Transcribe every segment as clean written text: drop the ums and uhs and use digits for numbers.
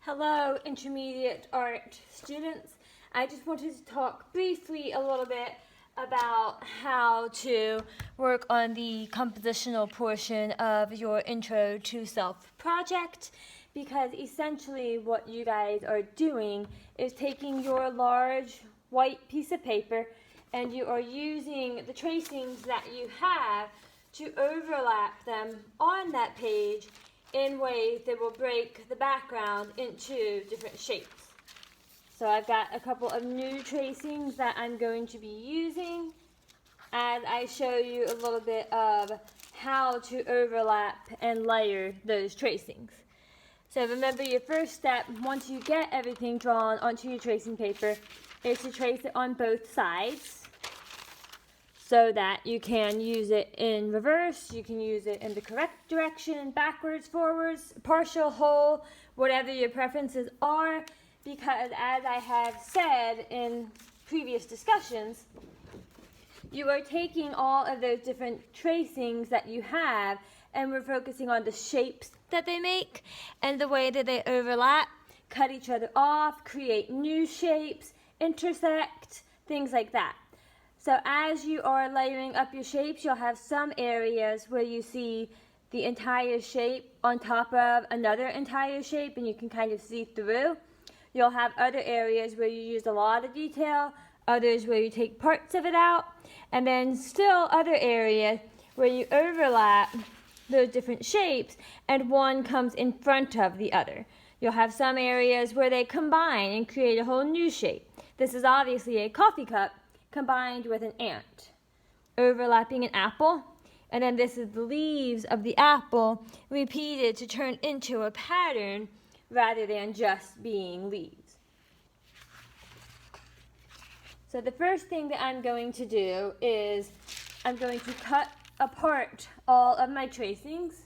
Hello, intermediate art students. I just wanted to talk briefly a little bit about how to work on the compositional portion of your Intro to Self project, because essentially what you guys are doing is taking your large white piece of paper and you are using the tracings that you have to overlap them on that page in ways that will break the background into different shapes. So I've got a couple of new tracings that I'm going to be using as I show you a little bit of how to overlap and layer those tracings. So remember, your first step, once you get everything drawn onto your tracing paper, is to trace it on both sides so that you can use it in reverse, you can use it in the correct direction, backwards, forwards, partial, whole, whatever your preferences are, because as I have said in previous discussions, you are taking all of those different tracings that you have and we're focusing on the shapes that they make and the way that they overlap, cut each other off, create new shapes, intersect, things like that. So as you are layering up your shapes, you'll have some areas where you see the entire shape on top of another entire shape and you can kind of see through. You'll have other areas where you use a lot of detail, others where you take parts of it out, and then still other areas where you overlap those different shapes and one comes in front of the other. You'll have some areas where they combine and create a whole new shape. This is obviously a coffee cup combined with an ant, overlapping an apple, and then this is the leaves of the apple repeated to turn into a pattern rather than just being leaves. So the first thing that I'm going to do is I'm going to cut apart all of my tracings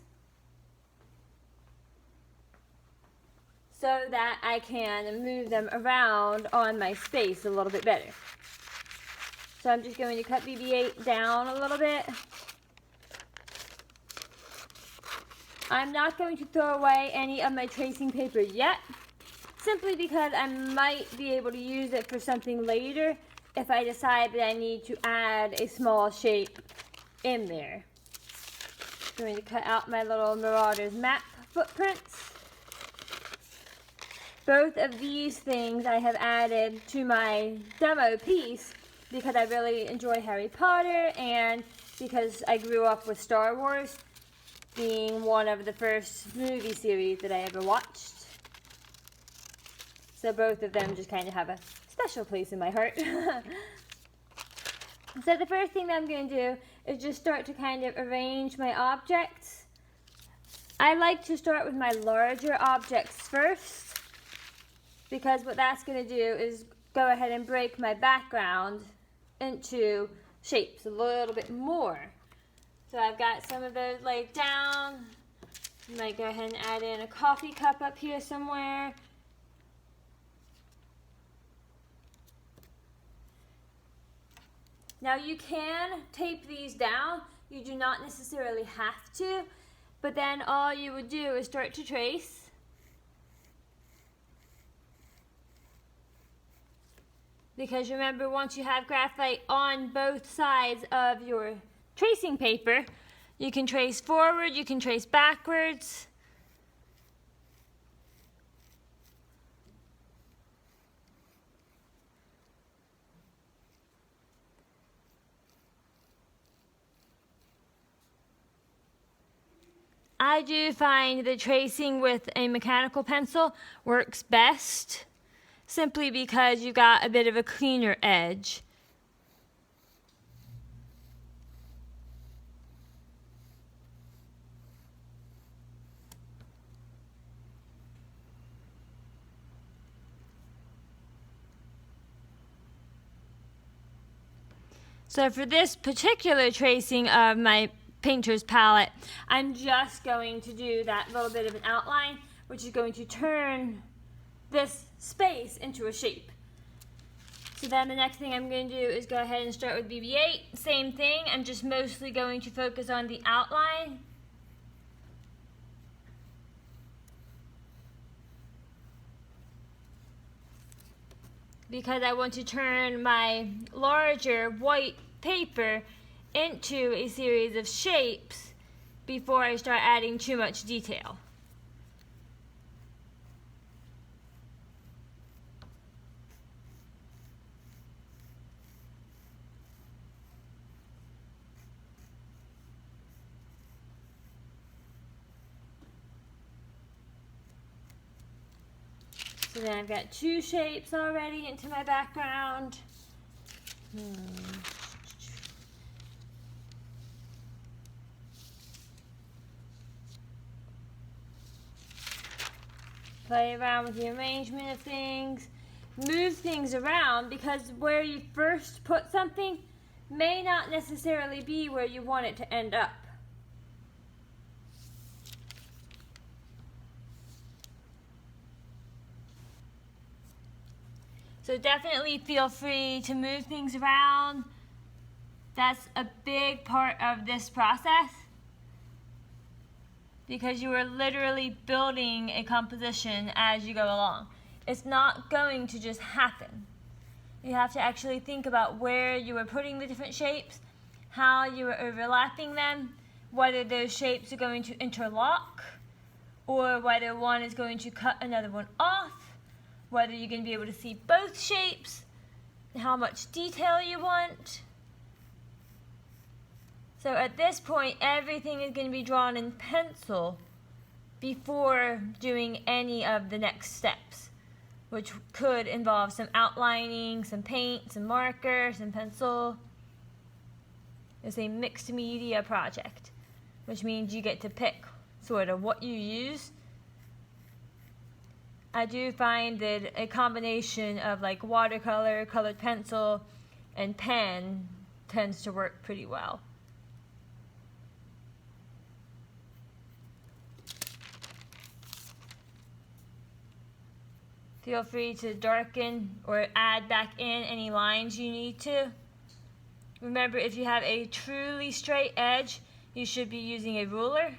so that I can move them around on my space a little bit better. So I'm just going to cut BB-8 down a little bit. I'm not going to throw away any of my tracing paper yet, simply because I might be able to use it for something later if I decide that I need to add a small shape in there. I'm going to cut out my little Marauders map footprints. Both of these things I have added to my demo piece because I really enjoy Harry Potter and because I grew up with Star Wars being one of the first movie series that I ever watched. So both of them just kind of have a special place in my heart. So the first thing that I'm going to do is just start to kind of arrange my objects. I like to start with my larger objects first because what that's going to do is go ahead and break my background into shapes a little bit more. So I've got some of those laid down. I might go ahead and add in a coffee cup up here somewhere. Now you can tape these down. You do not necessarily have to, but then all you would do is start to trace. Because remember, once you have graphite on both sides of your tracing paper, you can trace forward, you can trace backwards. I do find that tracing with a mechanical pencil works best, simply because you've got a bit of a cleaner edge. So for this particular tracing of my painter's palette, I'm just going to do that little bit of an outline, which is going to turn this space into a shape. So then the next thing I'm going to do is go ahead and start with BB-8. Same thing, I'm just mostly going to focus on the outline. because I want to turn my larger white paper into a series of shapes before I start adding too much detail. So then I've got two shapes already into my background. Play around with the arrangement of things. Move things around, because where you first put something may not necessarily be where you want it to end up. So definitely feel free to move things around. That's a big part of this process, because you are literally building a composition as you go along. It's not going to just happen. You have to actually think about where you are putting the different shapes, how you are overlapping them, whether those shapes are going to interlock, or whether one is going to cut another one off, whether you're going to be able to see both shapes, how much detail you want. So at this point, everything is going to be drawn in pencil before doing any of the next steps, which could involve some outlining, some paint, some marker, some pencil. It's a mixed media project, which means you get to pick sort of what you use. I do find that a combination of like watercolor, colored pencil, and pen tends to work pretty well. Feel free to darken or add back in any lines you need to. Remember, if you have a truly straight edge, you should be using a ruler.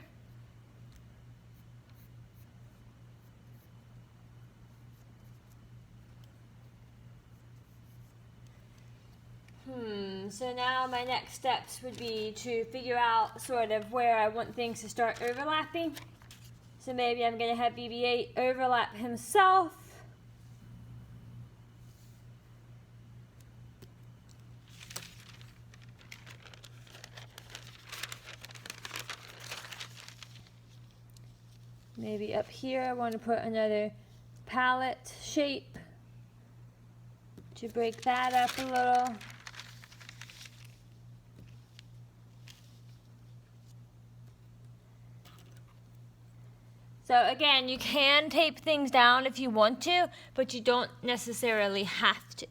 So now my next steps would be to figure out sort of where I want things to start overlapping. So maybe I'm going to have BB-8 overlap himself. Maybe up here I want to put another palette shape to break that up a little. So again, you can tape things down if you want to, but you don't necessarily have to.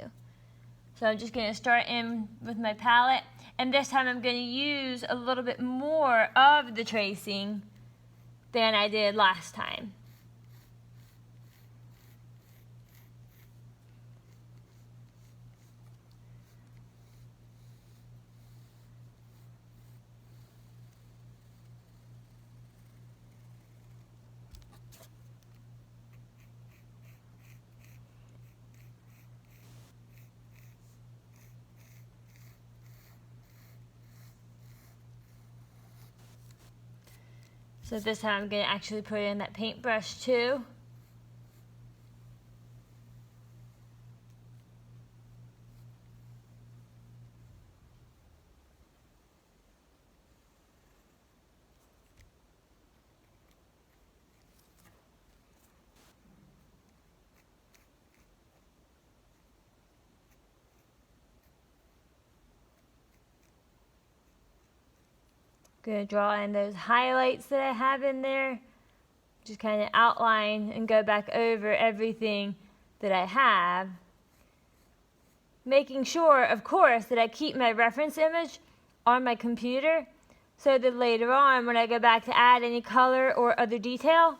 So I'm just going to start in with my palette, and this time I'm going to use a little bit more of the tracing than I did last time. So this time I'm going to actually put in that paintbrush too. Going to draw in those highlights that I have in there. Just kind of outline and go back over everything that I have. Making sure, of course, that I keep my reference image on my computer so that later on when I go back to add any color or other detail,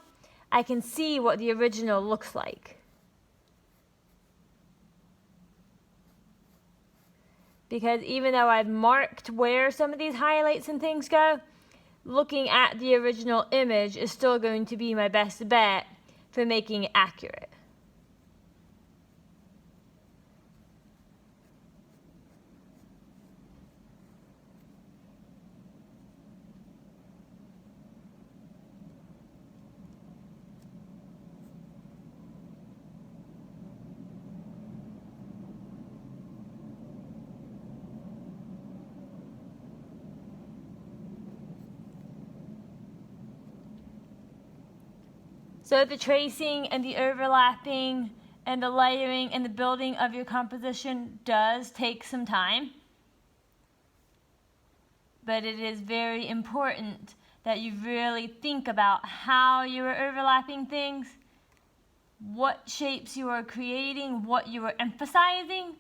I can see what the original looks like. Because even though I've marked where some of these highlights and things go, looking at the original image is still going to be my best bet for making it accurate. So the tracing and the overlapping and the layering and the building of your composition does take some time. But it is very important that you really think about how you are overlapping things, what shapes you are creating, what you are emphasizing.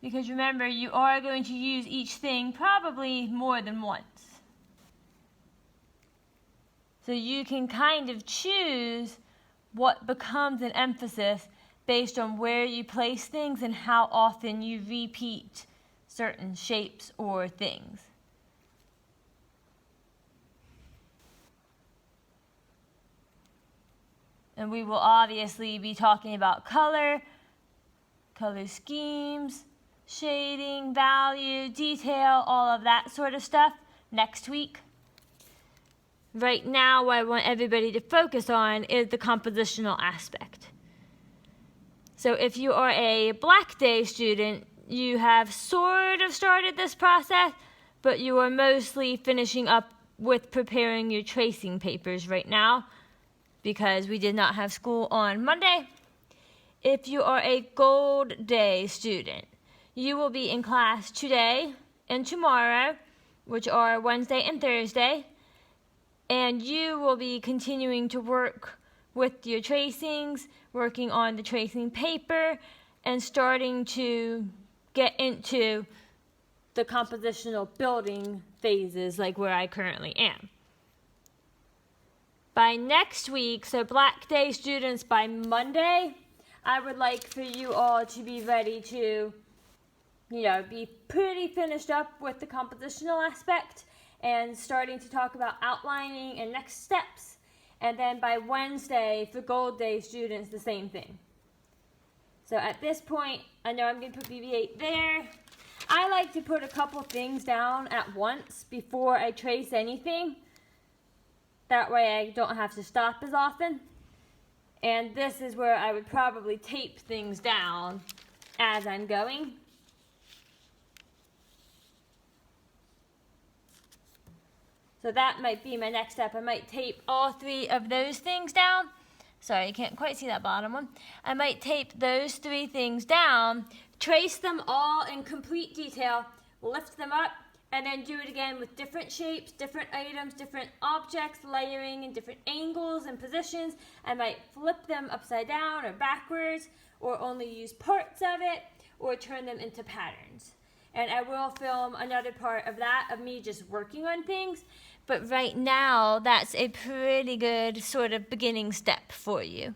Because remember, you are going to use each thing probably more than once. So you can kind of choose what becomes an emphasis based on where you place things and how often you repeat certain shapes or things. And we will obviously be talking about color schemes, shading, value, detail, all of that sort of stuff next week. Right now, what I want everybody to focus on is the compositional aspect. So if you are a Black Day student, you have sort of started this process, but you are mostly finishing up with preparing your tracing papers right now because we did not have school on Monday. If you are a Gold Day student, you will be in class today and tomorrow, which are Wednesday and Thursday, and you will be continuing to work with your tracings, working on the tracing paper, and starting to get into the compositional building phases like where I currently am. By next week, so Black Day students, by Monday, I would like for you all to be ready to, be pretty finished up with the compositional aspect and starting to talk about outlining and next steps. And then by Wednesday, for Gold Day students, the same thing. So at this point, I know I'm going to put BB-8 there. I like to put a couple things down at once before I trace anything. That way I don't have to stop as often. And this is where I would probably tape things down as I'm going. So that might be my next step. I might tape all three of those things down. Sorry, you can't quite see that bottom one. I might tape those three things down, trace them all in complete detail, lift them up, and then do it again with different shapes, different items, different objects, layering in different angles and positions. I might flip them upside down or backwards, or only use parts of it, or turn them into patterns. And I will film another part of that, of me just working on things. But right now, that's a pretty good sort of beginning step for you.